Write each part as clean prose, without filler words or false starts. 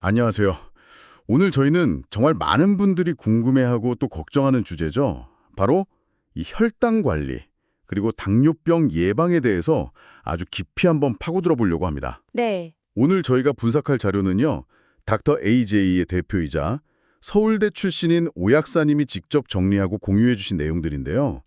안녕하세요. 오늘 저희는 정말 많은 분들이 궁금해하고 또 걱정하는 주제죠. 바로 이 혈당 관리, 그리고 당뇨병 예방에 대해서 아주 깊이 한번 파고들어 보려고 합니다. 네. 오늘 저희가 분석할 자료는요. 닥터 AJ의 대표이자 서울대 출신인 오 약사님이 직접 정리하고 공유해 주신 내용들인데요.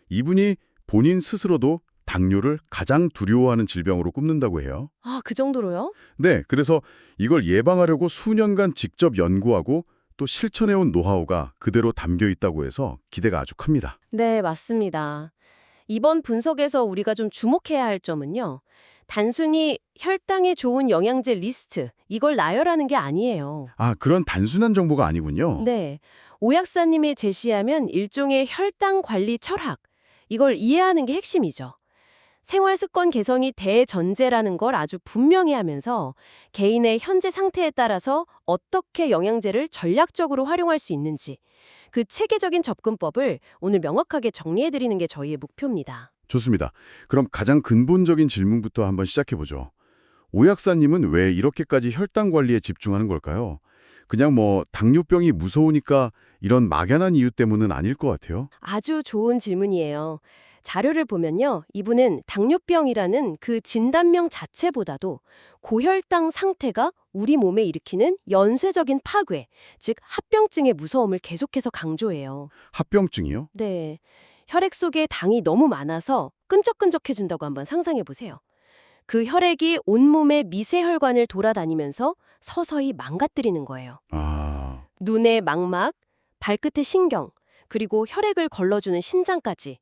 이분이 본인 스스로도 당뇨를 가장 두려워하는 질병으로 꼽는다고 해요. 아, 그 정도로요? 네, 그래서 이걸 예방하려고 수년간 직접 연구하고 또 실천해온 노하우가 그대로 담겨 있다고 해서 기대가 아주 큽니다. 네, 맞습니다. 이번 분석에서 우리가 좀 주목해야 할 점은요. 단순히 혈당에 좋은 영양제 리스트, 이걸 나열하는 게 아니에요. 아, 그런 단순한 정보가 아니군요. 네. 오 약사님이 제시하면 일종의 혈당 관리 철학, 이걸 이해하는 게 핵심이죠. 생활 습관 개선이 대전제라는 걸 아주 분명히 하면서 개인의 현재 상태에 따라서 어떻게 영양제를 전략적으로 활용할 수 있는지 그 체계적인 접근법을 오늘 명확하게 정리해드리는 게 저희의 목표입니다. 좋습니다. 그럼 가장 근본적인 질문부터 한번 시작해보죠. 오 약사님은 왜 이렇게까지 혈당 관리에 집중하는 걸까요? 그냥 뭐 당뇨병이 무서우니까 이런 막연한 이유 때문은 아닐 것 같아요. 아주 좋은 질문이에요. 자료를 보면요. 이분은 당뇨병이라는 그 진단명 자체보다도 고혈당 상태가 우리 몸에 일으키는 연쇄적인 파괴, 즉 합병증의 무서움을 계속해서 강조해요. 합병증이요? 네. 혈액 속에 당이 너무 많아서 끈적끈적해진다고 한번 상상해 보세요. 그 혈액이 온몸의 미세혈관을 돌아다니면서 서서히 망가뜨리는 거예요. 아, 눈의 망막, 발끝의 신경, 그리고 혈액을 걸러주는 신장까지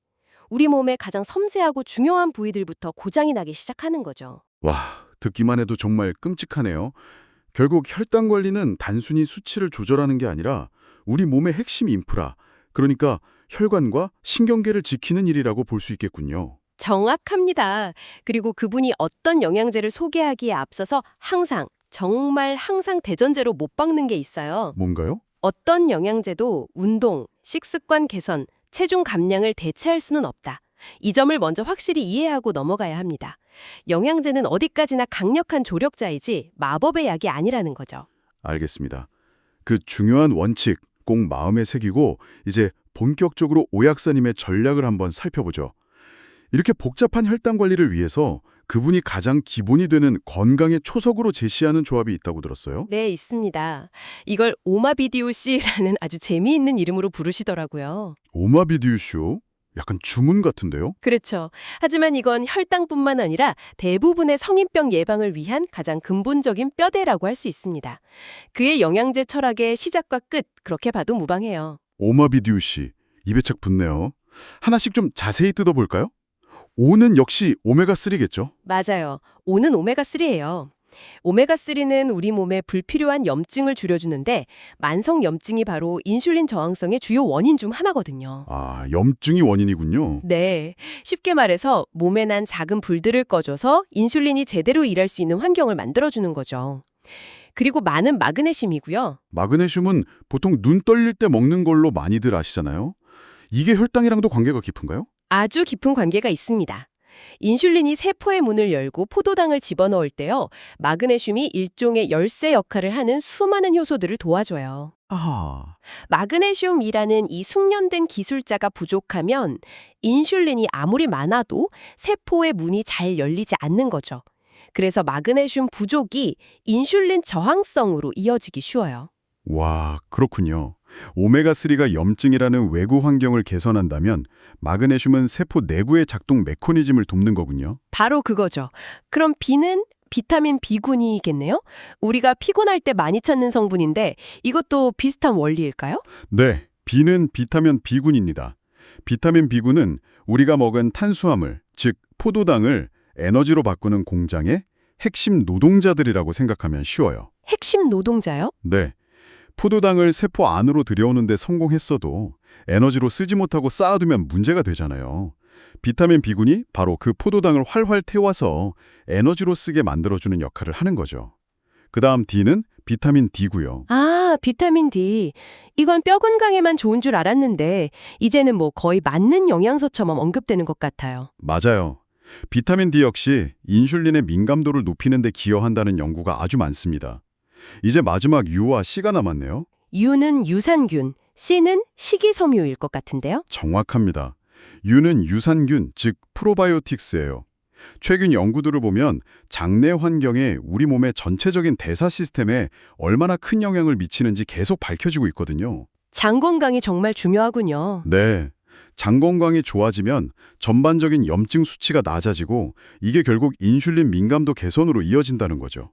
우리 몸의 가장 섬세하고 중요한 부위들부터 고장이 나기 시작하는 거죠. 와, 듣기만 해도 정말 끔찍하네요. 결국 혈당 관리는 단순히 수치를 조절하는 게 아니라 우리 몸의 핵심 인프라, 그러니까 혈관과 신경계를 지키는 일이라고 볼 수 있겠군요. 정확합니다. 그리고 그분이 어떤 영양제를 소개하기에 앞서서 항상, 정말 항상 대전제로 못 박는 게 있어요. 뭔가요? 어떤 영양제도 운동, 식습관 개선, 체중 감량을 대체할 수는 없다. 이 점을 먼저 확실히 이해하고 넘어가야 합니다. 영양제는 어디까지나 강력한 조력자이지 마법의 약이 아니라는 거죠. 알겠습니다. 그 중요한 원칙 꼭 마음에 새기고 이제 본격적으로 오 약사님의 전략을 한번 살펴보죠. 이렇게 복잡한 혈당 관리를 위해서 그분이 가장 기본이 되는 건강의 초석으로 제시하는 조합이 있다고 들었어요. 네, 있습니다. 이걸 오마비디오씨라는 아주 재미있는 이름으로 부르시더라고요. 오마비듀쇼? 약간 주문 같은데요? 그렇죠. 하지만 이건 혈당뿐만 아니라 대부분의 성인병 예방을 위한 가장 근본적인 뼈대라고 할 수 있습니다. 그의 영양제 철학의 시작과 끝, 그렇게 봐도 무방해요. 오마비듀씨. 입에 착 붙네요. 하나씩 좀 자세히 뜯어볼까요? 오는 역시 오메가3겠죠? 맞아요. 오는 오메가3예요. 오메가3는 우리 몸에 불필요한 염증을 줄여주는데 만성 염증이 바로 인슐린 저항성의 주요 원인 중 하나거든요. 아, 염증이 원인이군요. 네. 쉽게 말해서 몸에 난 작은 불들을 꺼줘서 인슐린이 제대로 일할 수 있는 환경을 만들어주는 거죠. 그리고 많은 마그네슘이고요. 마그네슘은 보통 눈 떨릴 때 먹는 걸로 많이들 아시잖아요. 이게 혈당이랑도 관계가 깊은가요? 아주 깊은 관계가 있습니다. 인슐린이 세포의 문을 열고 포도당을 집어넣을 때요. 마그네슘이 일종의 열쇠 역할을 하는 수많은 효소들을 도와줘요. 아하. 마그네슘이라는 이 숙련된 기술자가 부족하면 인슐린이 아무리 많아도 세포의 문이 잘 열리지 않는 거죠. 그래서 마그네슘 부족이 인슐린 저항성으로 이어지기 쉬워요. 와, 그렇군요. 오메가3가 염증이라는 외부 환경을 개선한다면 마그네슘은 세포 내부의 작동 메커니즘을 돕는 거군요. 바로 그거죠. 그럼 B는 비타민 B군이겠네요? 우리가 피곤할 때 많이 찾는 성분인데 이것도 비슷한 원리일까요? 네, B는 비타민 B군입니다. 비타민 B군은 우리가 먹은 탄수화물, 즉 포도당을 에너지로 바꾸는 공장의 핵심 노동자들이라고 생각하면 쉬워요. 핵심 노동자요? 네. 포도당을 세포 안으로 들여오는데 성공했어도 에너지로 쓰지 못하고 쌓아두면 문제가 되잖아요. 비타민 B군이 바로 그 포도당을 활활 태워서 에너지로 쓰게 만들어주는 역할을 하는 거죠. 그 다음 D는 비타민 D고요. 아, 비타민 D. 이건 뼈 건강에만 좋은 줄 알았는데 이제는 뭐 거의 맞는 영양소처럼 언급되는 것 같아요. 맞아요. 비타민 D 역시 인슐린의 민감도를 높이는 데 기여한다는 연구가 아주 많습니다. 이제 마지막 U와 C가 남았네요. U는 유산균, C는 식이섬유일 것 같은데요. 정확합니다. U는 유산균, 즉 프로바이오틱스예요. 최근 연구들을 보면 장내 환경에 우리 몸의 전체적인 대사 시스템에 얼마나 큰 영향을 미치는지 계속 밝혀지고 있거든요. 장 건강이 정말 중요하군요. 네. 장 건강이 좋아지면 전반적인 염증 수치가 낮아지고 이게 결국 인슐린 민감도 개선으로 이어진다는 거죠.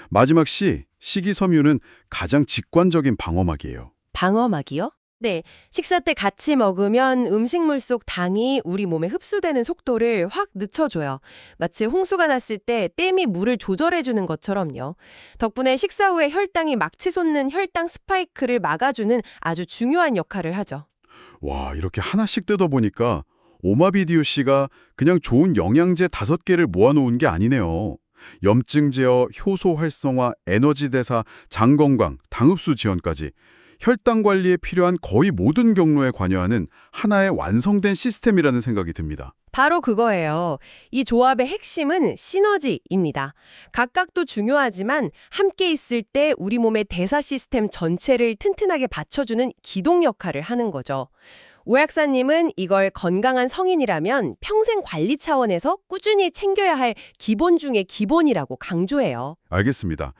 마지막 C, 식이섬유는 가장 직관적인 방어막이에요. 방어막이요? 네, 식사 때 같이 먹으면 음식물 속 당이 우리 몸에 흡수되는 속도를 확 늦춰줘요. 마치 홍수가 났을 때 댐이 물을 조절해주는 것처럼요. 덕분에 식사 후에 혈당이 막 치솟는 혈당 스파이크를 막아주는 아주 중요한 역할을 하죠. 와, 이렇게 하나씩 뜯어보니까 오마비디오 씨가 그냥 좋은 영양제 5개를 모아놓은 게 아니네요. 염증 제어, 효소 활성화, 에너지 대사, 장 건강, 당흡수 지원까지 혈당 관리에 필요한 거의 모든 경로에 관여하는 하나의 완성된 시스템이라는 생각이 듭니다. 바로 그거예요. 이 조합의 핵심은 시너지입니다. 각각도 중요하지만 함께 있을 때 우리 몸의 대사 시스템 전체를 튼튼하게 받쳐주는 기동 역할을 하는 거죠. 오 약사님은 이걸 건강한 성인이라면 평생 관리 차원에서 꾸준히 챙겨야 할 기본 중의 기본이라고 강조해요. 알겠습니다.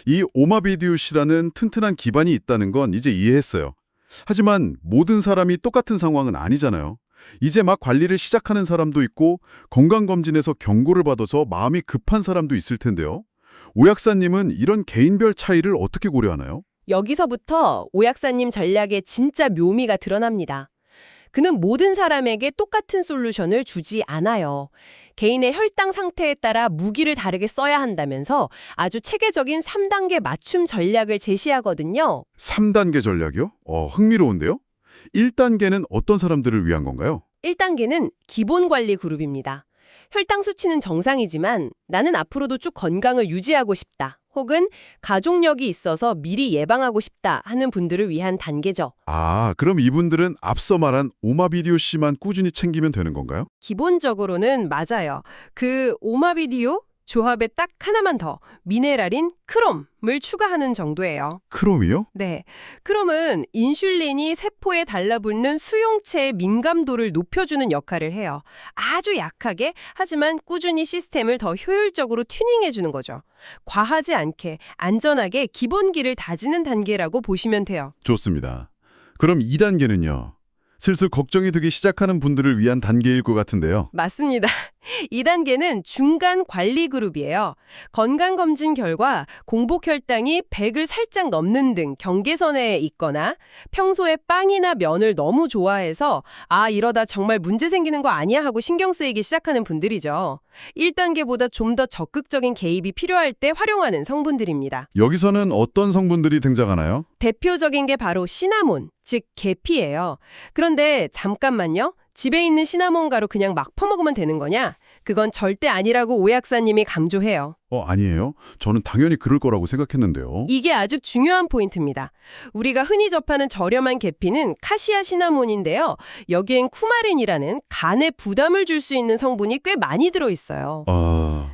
이 오마비디오 씨라는 튼튼한 기반이 있다는 건 이제 이해했어요. 하지만 모든 사람이 똑같은 상황은 아니잖아요. 이제 막 관리를 시작하는 사람도 있고 건강검진에서 경고를 받아서 마음이 급한 사람도 있을 텐데요. 오 약사님은 이런 개인별 차이를 어떻게 고려하나요? 여기서부터 오 약사님 전략의 진짜 묘미가 드러납니다. 그는 모든 사람에게 똑같은 솔루션을 주지 않아요. 개인의 혈당 상태에 따라 무기를 다르게 써야 한다면서 아주 체계적인 3단계 맞춤 전략을 제시하거든요. 3단계 전략이요? 흥미로운데요? 1단계는 어떤 사람들을 위한 건가요? 1단계는 기본 관리 그룹입니다. 혈당 수치는 정상이지만 나는 앞으로도 쭉 건강을 유지하고 싶다. 혹은 가족력이 있어서 미리 예방하고 싶다 하는 분들을 위한 단계죠. 그럼 이분들은 앞서 말한 오마비디오 씨만 꾸준히 챙기면 되는 건가요? 기본적으로는 맞아요. 그 오마비디오 조합에 딱 하나만 더 미네랄인 크롬을 추가하는 정도예요. 크롬이요? 네. 크롬은 인슐린이 세포에 달라붙는 수용체의 민감도를 높여주는 역할을 해요. 아주 약하게 하지만 꾸준히 시스템을 더 효율적으로 튜닝해주는 거죠. 과하지 않게 안전하게 기본기를 다지는 단계라고 보시면 돼요. 좋습니다. 그럼 2단계는요? 슬슬 걱정이 되기 시작하는 분들을 위한 단계일 것 같은데요. 맞습니다. 2단계는 중간 관리 그룹이에요. 건강검진 결과 공복 혈당이 100을 살짝 넘는 등 경계선에 있거나 평소에 빵이나 면을 너무 좋아해서 이러다 정말 문제 생기는 거 아니야 하고 신경 쓰이기 시작하는 분들이죠. 1단계보다 좀 더 적극적인 개입이 필요할 때 활용하는 성분들입니다. 여기서는 어떤 성분들이 등장하나요? 대표적인 게 바로 시나몬, 즉 계피예요. 그런데 잠깐만요. 집에 있는 시나몬 가루 그냥 막 퍼먹으면 되는 거냐? 그건 절대 아니라고 오 약사님이 강조해요. 아니에요. 저는 당연히 그럴 거라고 생각했는데요. 이게 아주 중요한 포인트입니다. 우리가 흔히 접하는 저렴한 계피는 카시아 시나몬인데요. 여기엔 쿠마린이라는 간에 부담을 줄 수 있는 성분이 꽤 많이 들어있어요.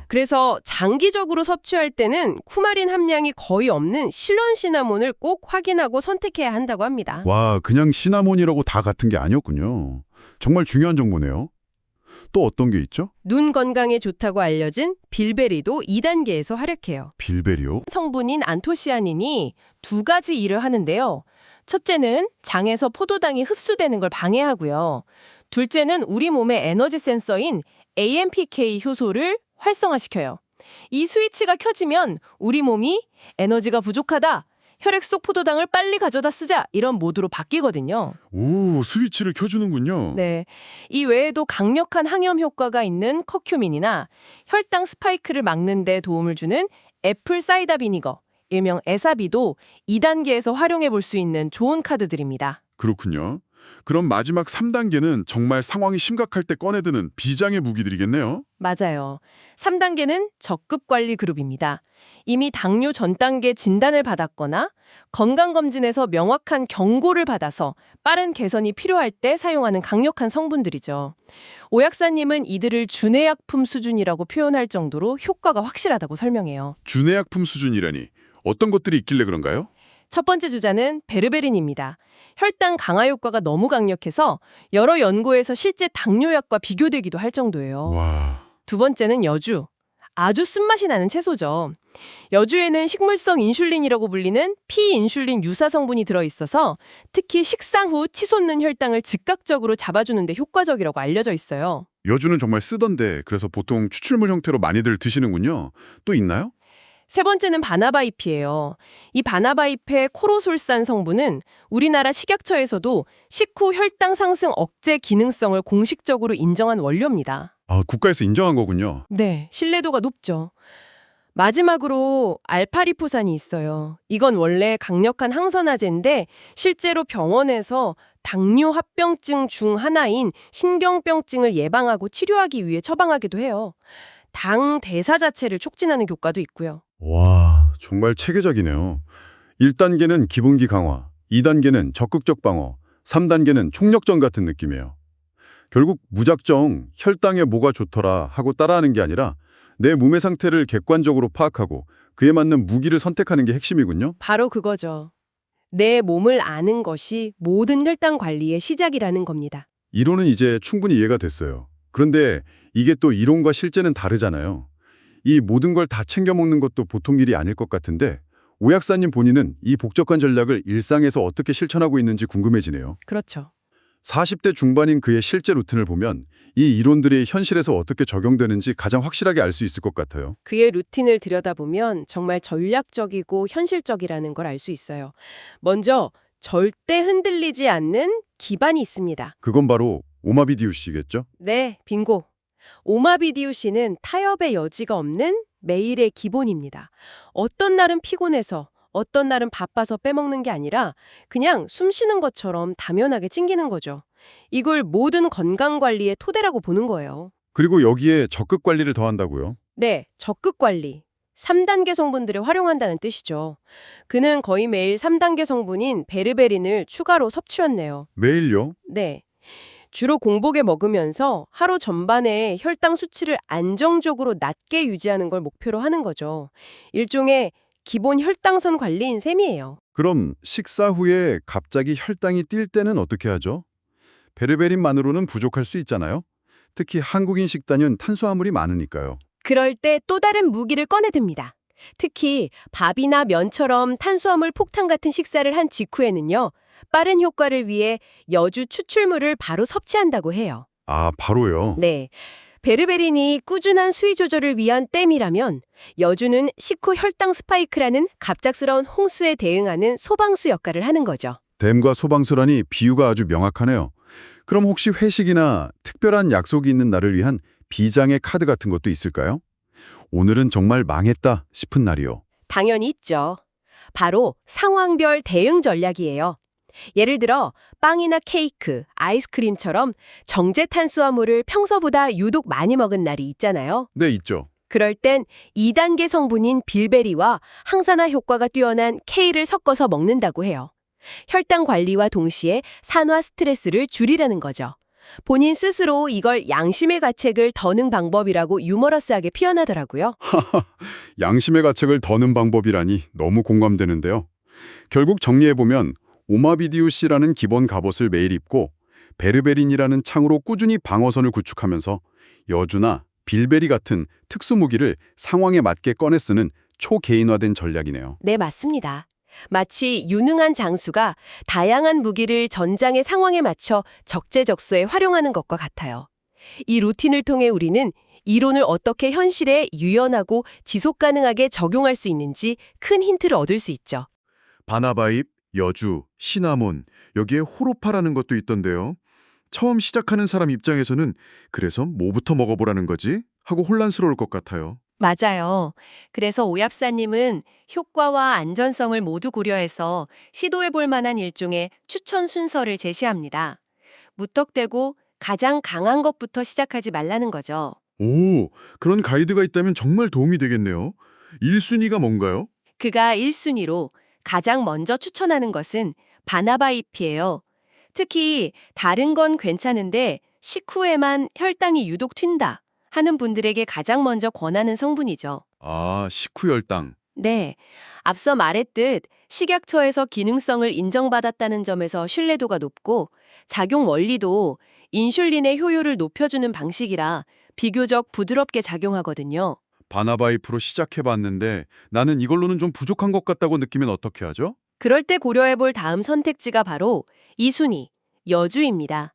그래서 장기적으로 섭취할 때는 쿠마린 함량이 거의 없는 실론 시나몬을 꼭 확인하고 선택해야 한다고 합니다. 와, 그냥 시나몬이라고 다 같은 게 아니었군요. 정말 중요한 정보네요. 또 어떤 게 있죠? 눈 건강에 좋다고 알려진 빌베리도 2단계에서 활약해요. 빌베리요? 성분인 안토시아닌이 2가지 일을 하는데요. 첫째는 장에서 포도당이 흡수되는 걸 방해하고요. 둘째는 우리 몸의 에너지 센서인 AMPK 효소를 활성화시켜요. 이 스위치가 켜지면 우리 몸이 에너지가 부족하다, 혈액 속 포도당을 빨리 가져다 쓰자 이런 모드로 바뀌거든요. 오, 스위치를 켜주는군요. 네, 이 외에도 강력한 항염 효과가 있는 커큐민이나 혈당 스파이크를 막는 데 도움을 주는 애플 사이다 비니거, 일명 에사비도 2단계에서 활용해 볼 수 있는 좋은 카드들입니다. 그렇군요. 그럼 마지막 3단계는 정말 상황이 심각할 때 꺼내드는 비장의 무기들이겠네요. 맞아요. 3단계는 적급 관리 그룹입니다. 이미 당뇨 전 단계 진단을 받았거나 건강검진에서 명확한 경고를 받아서 빠른 개선이 필요할 때 사용하는 강력한 성분들이죠. 오 약사님은 이들을 준해약품 수준이라고 표현할 정도로 효과가 확실하다고 설명해요. 준해약품 수준이라니. 어떤 것들이 있길래 그런가요? 첫 번째 주자는 베르베린입니다. 혈당 강화 효과가 너무 강력해서 여러 연구에서 실제 당뇨약과 비교되기도 할 정도예요. 와, 두 번째는 여주. 아주 쓴맛이 나는 채소죠. 여주에는 식물성 인슐린이라고 불리는 피인슐린 유사 성분이 들어있어서 특히 식사 후 치솟는 혈당을 즉각적으로 잡아주는 데 효과적이라고 알려져 있어요. 여주는 정말 쓰던데 그래서 보통 추출물 형태로 많이들 드시는군요. 또 있나요? 세 번째는 바나바잎이에요. 이 바나바잎의 코로솔산 성분은 우리나라 식약처에서도 식후 혈당 상승 억제 기능성을 공식적으로 인정한 원료입니다. 아, 국가에서 인정한 거군요. 네, 신뢰도가 높죠. 마지막으로 알파리포산이 있어요. 이건 원래 강력한 항산화제인데 실제로 병원에서 당뇨 합병증 중 하나인 신경병증을 예방하고 치료하기 위해 처방하기도 해요. 당 대사 자체를 촉진하는 효과도 있고요. 와, 정말 체계적이네요. 1단계는 기본기 강화, 2단계는 적극적 방어, 3단계는 총력전 같은 느낌이에요. 결국 무작정 혈당에 뭐가 좋더라 하고 따라하는 게 아니라 내 몸의 상태를 객관적으로 파악하고 그에 맞는 무기를 선택하는 게 핵심이군요. 바로 그거죠. 내 몸을 아는 것이 모든 혈당 관리의 시작이라는 겁니다. 이론은 이제 충분히 이해가 됐어요. 그런데 이게 또 이론과 실제는 다르잖아요. 이 모든 걸 다 챙겨 먹는 것도 보통 일이 아닐 것 같은데 오 약사님 본인은 이 복잡한 전략을 일상에서 어떻게 실천하고 있는지 궁금해지네요. 그렇죠. 40대 중반인 그의 실제 루틴을 보면 이 이론들이 현실에서 어떻게 적용되는지 가장 확실하게 알 수 있을 것 같아요. 그의 루틴을 들여다보면 정말 전략적이고 현실적이라는 걸 알 수 있어요. 먼저 절대 흔들리지 않는 기반이 있습니다. 그건 바로 오마비디우 씨겠죠? 네, 빙고. 오마비디우 씨는 타협의 여지가 없는 매일의 기본입니다. 어떤 날은 피곤해서 어떤 날은 바빠서 빼먹는 게 아니라 그냥 숨 쉬는 것처럼 당연하게 챙기는 거죠. 이걸 모든 건강관리의 토대라고 보는 거예요. 그리고 여기에 적극 관리를 더한다고요? 네, 적극 관리. 3단계 성분들을 활용한다는 뜻이죠. 그는 거의 매일 3단계 성분인 베르베린을 추가로 섭취했네요. 매일요? 네. 주로 공복에 먹으면서 하루 전반에 혈당 수치를 안정적으로 낮게 유지하는 걸 목표로 하는 거죠. 일종의 기본 혈당선 관리인 셈이에요. 그럼 식사 후에 갑자기 혈당이 뛸 때는 어떻게 하죠? 베르베린만으로는 부족할 수 있잖아요. 특히 한국인 식단은 탄수화물이 많으니까요. 그럴 때 또 다른 무기를 꺼내듭니다. 특히 밥이나 면처럼 탄수화물 폭탄 같은 식사를 한 직후에는요. 빠른 효과를 위해 여주 추출물을 바로 섭취한다고 해요. 아, 바로요? 네. 베르베린이 꾸준한 수위 조절을 위한 댐이라면 여주는 식후 혈당 스파이크라는 갑작스러운 홍수에 대응하는 소방수 역할을 하는 거죠. 댐과 소방수라니 비유가 아주 명확하네요. 그럼 혹시 회식이나 특별한 약속이 있는 날을 위한 비장의 카드 같은 것도 있을까요? 오늘은 정말 망했다 싶은 날이요. 당연히 있죠. 바로 상황별 대응 전략이에요. 예를 들어 빵이나 케이크, 아이스크림처럼 정제 탄수화물을 평소보다 유독 많이 먹은 날이 있잖아요. 네, 있죠. 그럴 땐 2단계 성분인 빌베리와 항산화 효과가 뛰어난 K를 섞어서 먹는다고 해요. 혈당 관리와 동시에 산화 스트레스를 줄이라는 거죠. 본인 스스로 이걸 양심의 가책을 더는 방법이라고 유머러스하게 표현하더라고요. 양심의 가책을 더는 방법이라니 너무 공감되는데요. 결국 정리해보면 오마비디우 씨라는 기본 갑옷을 매일 입고 베르베린이라는 창으로 꾸준히 방어선을 구축하면서 여주나 빌베리 같은 특수 무기를 상황에 맞게 꺼내 쓰는 초개인화된 전략이네요. 네, 맞습니다. 마치 유능한 장수가 다양한 무기를 전장의 상황에 맞춰 적재적소에 활용하는 것과 같아요. 이 루틴을 통해 우리는 이론을 어떻게 현실에 유연하고 지속 가능하게 적용할 수 있는지 큰 힌트를 얻을 수 있죠. 바나바잎, 여주, 시나몬, 여기에 호로파라는 것도 있던데요. 처음 시작하는 사람 입장에서는 그래서 뭐부터 먹어보라는 거지? 하고 혼란스러울 것 같아요. 맞아요. 그래서 오yap사님은 효과와 안전성을 모두 고려해서 시도해볼 만한 일종의 추천 순서를 제시합니다. 무턱대고 가장 강한 것부터 시작하지 말라는 거죠. 오, 그런 가이드가 있다면 정말 도움이 되겠네요. 1순위가 뭔가요? 그가 1순위로 가장 먼저 추천하는 것은 바나바잎이에요. 특히 다른 건 괜찮은데 식후에만 혈당이 유독 튄다 하는 분들에게 가장 먼저 권하는 성분이죠. 아, 식후혈당. 네, 앞서 말했듯 식약처에서 기능성을 인정받았다는 점에서 신뢰도가 높고 작용 원리도 인슐린의 효율을 높여주는 방식이라 비교적 부드럽게 작용하거든요. 바나바이프로 시작해봤는데 나는 이걸로는 좀 부족한 것 같다고 느끼면 어떻게 하죠? 그럴 때 고려해볼 다음 선택지가 바로 이순위, 여주입니다.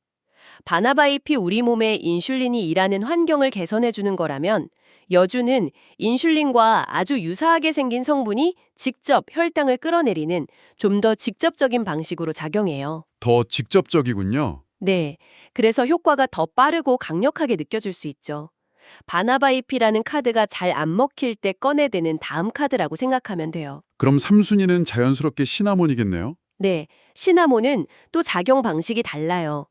바나바잎이 우리 몸의 인슐린이 일하는 환경을 개선해주는 거라면 여주는 인슐린과 아주 유사하게 생긴 성분이 직접 혈당을 끌어내리는 좀 더 직접적인 방식으로 작용해요. 더 직접적이군요. 네, 그래서 효과가 더 빠르고 강력하게 느껴질 수 있죠. 바나바잎이라는 카드가 잘 안 먹힐 때 꺼내드는 다음 카드라고 생각하면 돼요. 그럼 3순위는 자연스럽게 시나몬이겠네요. 네, 시나몬은 또 작용 방식이 달라요.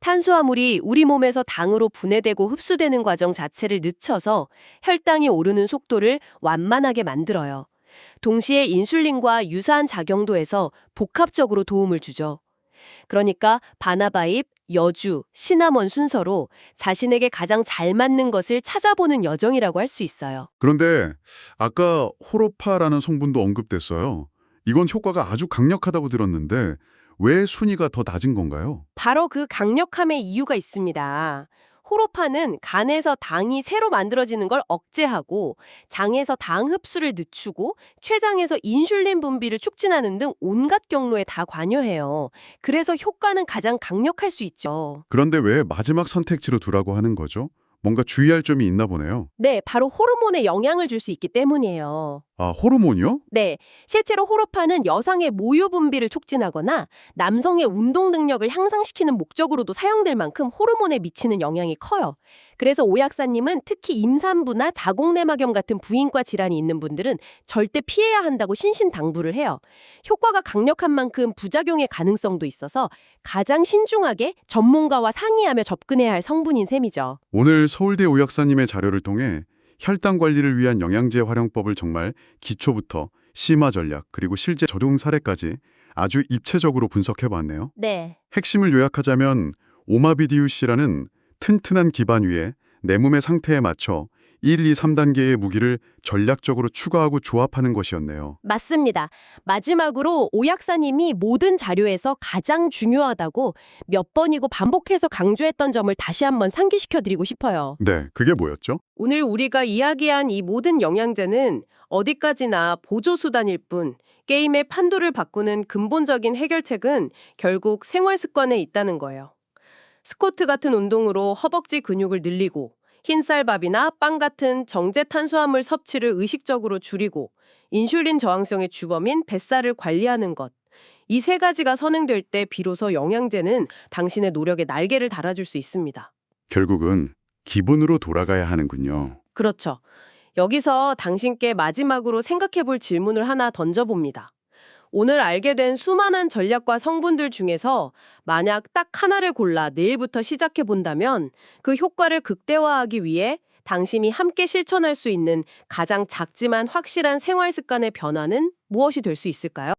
탄수화물이 우리 몸에서 당으로 분해되고 흡수되는 과정 자체를 늦춰서 혈당이 오르는 속도를 완만하게 만들어요. 동시에 인슐린과 유사한 작용도 해서 복합적으로 도움을 주죠. 그러니까 바나바잎, 여주, 시나몬 순서로 자신에게 가장 잘 맞는 것을 찾아보는 여정이라고 할 수 있어요. 그런데 아까 호로파라는 성분도 언급됐어요. 이건 효과가 아주 강력하다고 들었는데 왜 순위가 더 낮은 건가요? 바로 그 강력함의 이유가 있습니다. 호로파는 간에서 당이 새로 만들어지는 걸 억제하고 장에서 당 흡수를 늦추고 췌장에서 인슐린 분비를 촉진하는 등 온갖 경로에 다 관여해요. 그래서 효과는 가장 강력할 수 있죠. 그런데 왜 마지막 선택지로 두라고 하는 거죠? 뭔가 주의할 점이 있나 보네요. 네, 바로 호르몬에 영향을 줄 수 있기 때문이에요. 아, 호르몬이요? 네, 실제로 호르파는 여성의 모유 분비를 촉진하거나 남성의 운동 능력을 향상시키는 목적으로도 사용될 만큼 호르몬에 미치는 영향이 커요. 그래서 오 약사님은 특히 임산부나 자궁내막염 같은 부인과 질환이 있는 분들은 절대 피해야 한다고 신신당부를 해요. 효과가 강력한 만큼 부작용의 가능성도 있어서 가장 신중하게 전문가와 상의하며 접근해야 할 성분인 셈이죠. 오늘 서울대 오약사님의 자료를 통해 혈당 관리를 위한 영양제 활용법을 정말 기초부터 심화 전략 그리고 실제 적용 사례까지 아주 입체적으로 분석해봤네요. 네. 핵심을 요약하자면 오마비디우시라는 튼튼한 기반 위에 내 몸의 상태에 맞춰 1, 2, 3단계의 무기를 전략적으로 추가하고 조합하는 것이었네요. 맞습니다. 마지막으로 오 약사님이 모든 자료에서 가장 중요하다고 몇 번이고 반복해서 강조했던 점을 다시 한번 상기시켜드리고 싶어요. 네, 그게 뭐였죠? 오늘 우리가 이야기한 이 모든 영양제는 어디까지나 보조수단일 뿐 게임의 판도를 바꾸는 근본적인 해결책은 결국 생활 습관에 있다는 거예요. 스쿼트 같은 운동으로 허벅지 근육을 늘리고 흰쌀밥이나 빵 같은 정제 탄수화물 섭취를 의식적으로 줄이고 인슐린 저항성의 주범인 뱃살을 관리하는 것. 이 세 가지가 선행될 때 비로소 영양제는 당신의 노력에 날개를 달아줄 수 있습니다. 결국은 기본으로 돌아가야 하는군요. 그렇죠. 여기서 당신께 마지막으로 생각해 볼 질문을 하나 던져봅니다. 오늘 알게 된 수많은 전략과 성분들 중에서 만약 딱 하나를 골라 내일부터 시작해 본다면 그 효과를 극대화하기 위해 당신이 함께 실천할 수 있는 가장 작지만 확실한 생활 습관의 변화는 무엇이 될 수 있을까요?